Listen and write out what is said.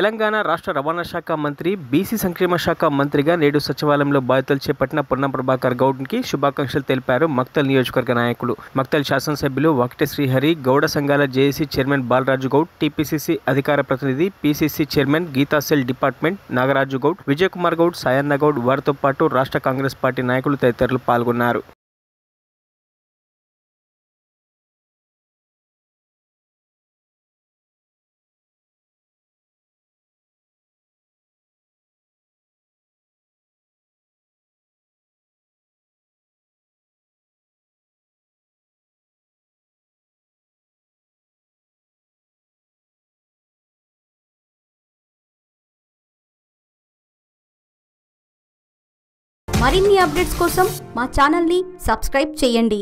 తెలంగాణ రాష్ట్ర రవాణా శాఖ మంత్రి, బీసీ సంక్షేమ శాఖ మంత్రిగా నేడు సచివాలయంలో బాధ్యతలు చేపట్టిన పొన్నం ప్రభాకర్ గౌడ్కి శుభాకాంక్షలు తెలిపారు మక్తల్ నియోజకవర్గ నాయకులు. మక్తల్ శాసనసభ్యులు వాకిటి శ్రీహరి, గౌడ సంఘాల JAC chairman Balaraju Goud, TPCC అధికార ప్రతినిధి, పీసీసీ చైర్మన్ గీతాసెల్ డిపార్ట్మెంట్ నాగరాజు గౌడ్, విజయకుమార్ గౌడ్, సాయన్న గౌడ్, వారితో పాటు రాష్ట్ర కాంగ్రెస్ పార్టీ నాయకులు తదితరులు పాల్గొన్నారు. మరిన్ని అప్డేట్స్ కోసం మా ఛానల్ని సబ్స్క్రైబ్ చేయండి.